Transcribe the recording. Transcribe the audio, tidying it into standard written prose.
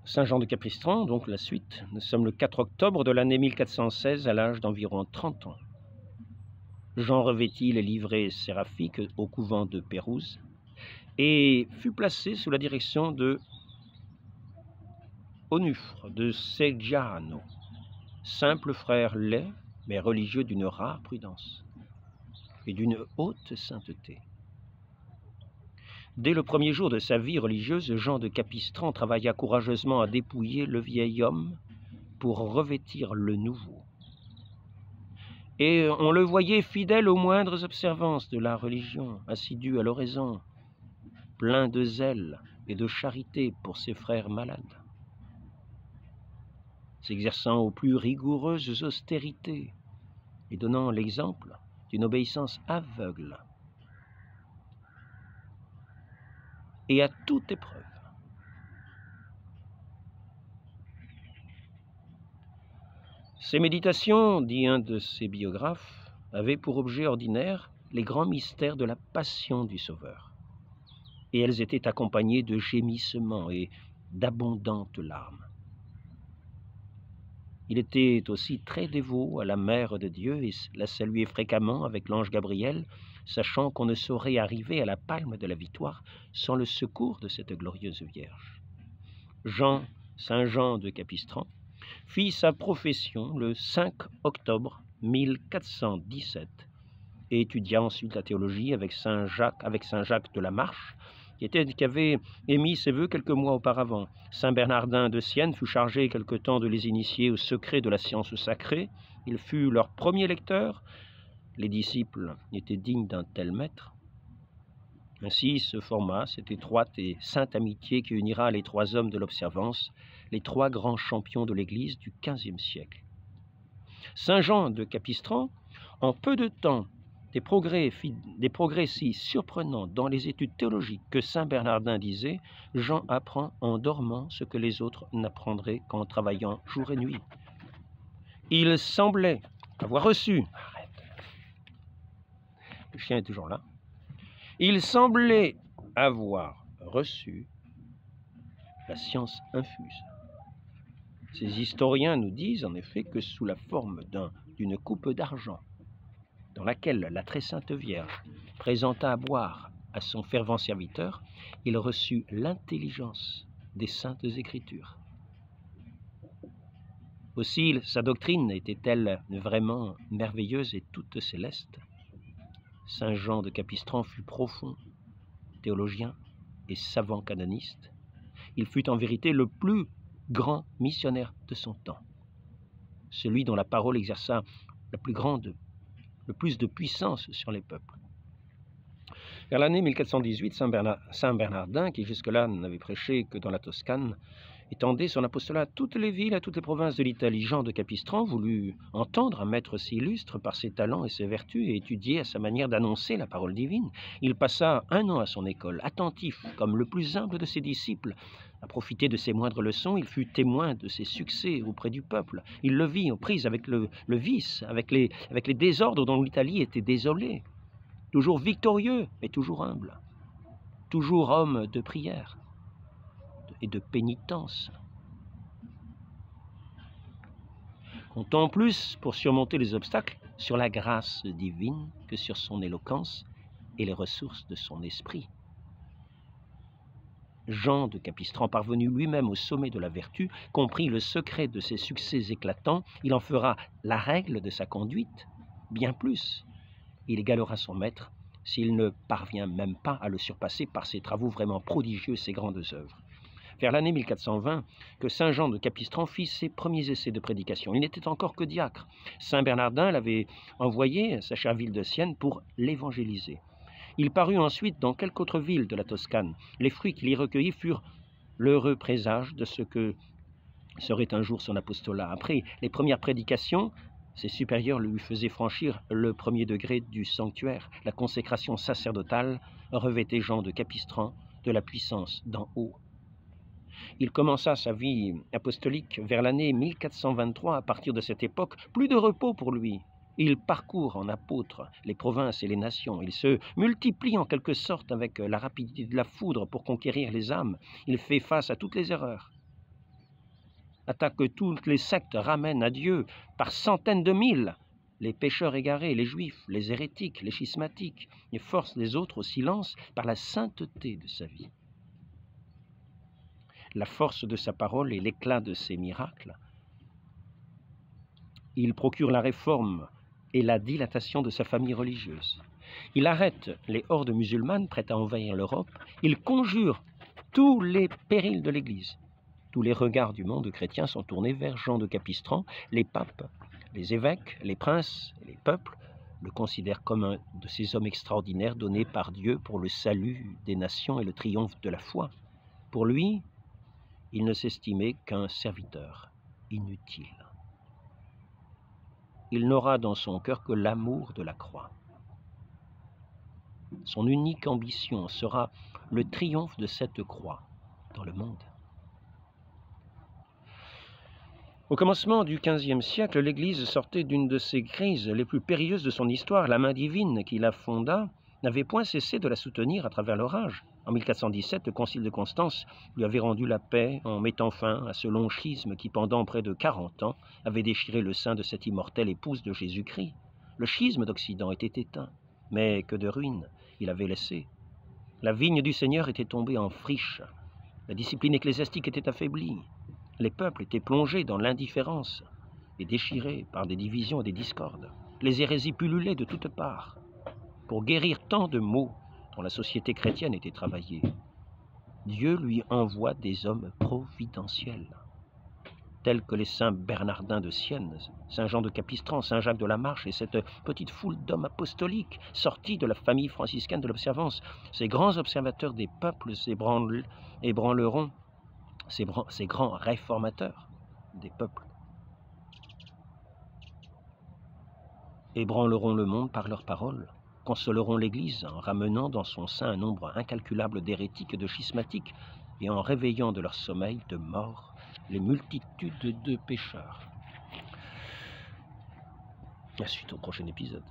Saint Jean de Capistran, donc la suite. Nous sommes le 4 octobre de l'année 1416, à l'âge d'environ 30 ans. Jean revêtit les livrées séraphiques au couvent de Pérouse et fut placé sous la direction de Onufre de Seggiano, simple frère laid, mais religieux d'une rare prudence et d'une haute sainteté. Dès le premier jour de sa vie religieuse, Jean de Capistran travailla courageusement à dépouiller le vieil homme pour revêtir le nouveau. Et on le voyait fidèle aux moindres observances de la religion, assidu à l'oraison, plein de zèle et de charité pour ses frères malades, s'exerçant aux plus rigoureuses austérités et donnant l'exemple d'une obéissance aveugle et à toute épreuve. Ces méditations, dit un de ses biographes, avaient pour objet ordinaire les grands mystères de la passion du Sauveur, et elles étaient accompagnées de gémissements et d'abondantes larmes. Il était aussi très dévot à la Mère de Dieu et la saluait fréquemment avec l'ange Gabriel, sachant qu'on ne saurait arriver à la palme de la victoire sans le secours de cette glorieuse Vierge. Saint Jean de Capistran, fit sa profession le 5 octobre 1417 et étudia ensuite la théologie avec Saint Jacques de la Marche, qui avait émis ses vœux quelques mois auparavant. Saint Bernardin de Sienne fut chargé quelque temps de les initier au secret de la science sacrée. Il fut leur premier lecteur. Les disciples étaient dignes d'un tel maître. Ainsi se forma cette étroite et sainte amitié qui unira les trois hommes de l'observance, les trois grands champions de l'Église du XVe siècle. Saint Jean de Capistran, en peu de temps, des progrès si surprenants dans les études théologiques que saint Bernardin disait, Jean apprend en dormant ce que les autres n'apprendraient qu'en travaillant jour et nuit. Il semblait avoir reçu... Le chien est toujours là. Il semblait avoir reçu la science infuse. Ces historiens nous disent en effet que sous la forme d'une coupe d'argent, dans laquelle la très sainte Vierge présenta à boire à son fervent serviteur, il reçut l'intelligence des saintes Écritures. Aussi, sa doctrine était-elle vraiment merveilleuse et toute céleste. Saint Jean de Capistran fut profond, théologien et savant canoniste. Il fut en vérité le plus grand missionnaire de son temps, celui dont la parole exerça le plus de puissance sur les peuples. Vers l'année 1418, Saint Bernardin, qui jusque-là n'avait prêché que dans la Toscane, étendait son apostolat à toutes les villes, à toutes les provinces de l'Italie. Jean de Capistran voulut entendre un maître si illustre par ses talents et ses vertus et étudier à sa manière d'annoncer la parole divine. Il passa 1 an à son école, attentif, comme le plus humble de ses disciples. À profiter de ses moindres leçons, il fut témoin de ses succès auprès du peuple. Il le vit aux prises avec le vice, avec les désordres dont l'Italie était désolée. Toujours victorieux, mais toujours humble. Toujours homme de prière et de pénitence. Comptons plus pour surmonter les obstacles sur la grâce divine que sur son éloquence et les ressources de son esprit. Jean de Capistran, parvenu lui-même au sommet de la vertu, comprit le secret de ses succès éclatants. Il en fera la règle de sa conduite, bien plus. Il égalera son maître s'il ne parvient même pas à le surpasser par ses travaux vraiment prodigieux, ses grandes œuvres. Vers l'année 1420, que Saint Jean de Capistran fit ses premiers essais de prédication. Il n'était encore que diacre. Saint Bernardin l'avait envoyé à sa chère ville de Sienne pour l'évangéliser. Il parut ensuite dans quelque autre ville de la Toscane. Les fruits qu'il y recueillit furent l'heureux présage de ce que serait un jour son apostolat. Après les premières prédications, ses supérieurs lui faisaient franchir le premier degré du sanctuaire. La consécration sacerdotale revêtait Jean de Capistran de la puissance d'en haut. Il commença sa vie apostolique vers l'année 1423. À partir de cette époque, plus de repos pour lui. Il parcourt en apôtre les provinces et les nations. Il se multiplie en quelque sorte avec la rapidité de la foudre pour conquérir les âmes. Il fait face à toutes les erreurs. attaque toutes les sectes, ramène à Dieu par centaines de mille les pécheurs égarés, les juifs, les hérétiques, les schismatiques, et force les autres au silence par la sainteté de sa vie. La force de sa parole et l'éclat de ses miracles. Il procure la réforme et la dilatation de sa famille religieuse. Il arrête les hordes musulmanes prêtes à envahir l'Europe. Il conjure tous les périls de l'Église. Tous les regards du monde chrétien sont tournés vers Jean de Capistran. Les papes, les évêques, les princes et les peuples le considèrent comme un de ces hommes extraordinaires donnés par Dieu pour le salut des nations et le triomphe de la foi. Pour lui, il ne s'estimait qu'un serviteur inutile. Il n'aura dans son cœur que l'amour de la croix. Son unique ambition sera le triomphe de cette croix dans le monde. Au commencement du XVe siècle, l'Église sortait d'une de ces crises les plus périlleuses de son histoire. La main divine qui la fonda n'avait point cessé de la soutenir à travers l'orage. En 1417, le Concile de Constance lui avait rendu la paix en mettant fin à ce long schisme qui, pendant près de 40 ans, avait déchiré le sein de cette immortelle épouse de Jésus-Christ. Le schisme d'Occident était éteint, mais que de ruines il avait laissé. La vigne du Seigneur était tombée en friche. La discipline ecclésiastique était affaiblie. Les peuples étaient plongés dans l'indifférence et déchirés par des divisions et des discordes. Les hérésies pullulaient de toutes parts. Pour guérir tant de maux dont la société chrétienne était travaillée, Dieu lui envoie des hommes providentiels, tels que les saints Bernardin de Sienne, Saint Jean de Capistran, Saint Jacques de la Marche et cette petite foule d'hommes apostoliques sortis de la famille franciscaine de l'observance, ces grands observateurs des peuples ébranleront, ces grands réformateurs des peuples, ébranleront le monde par leurs paroles, consoleront l'Église en ramenant dans son sein un nombre incalculable d'hérétiques et de schismatiques et en réveillant de leur sommeil de mort les multitudes de pécheurs. La suite au prochain épisode.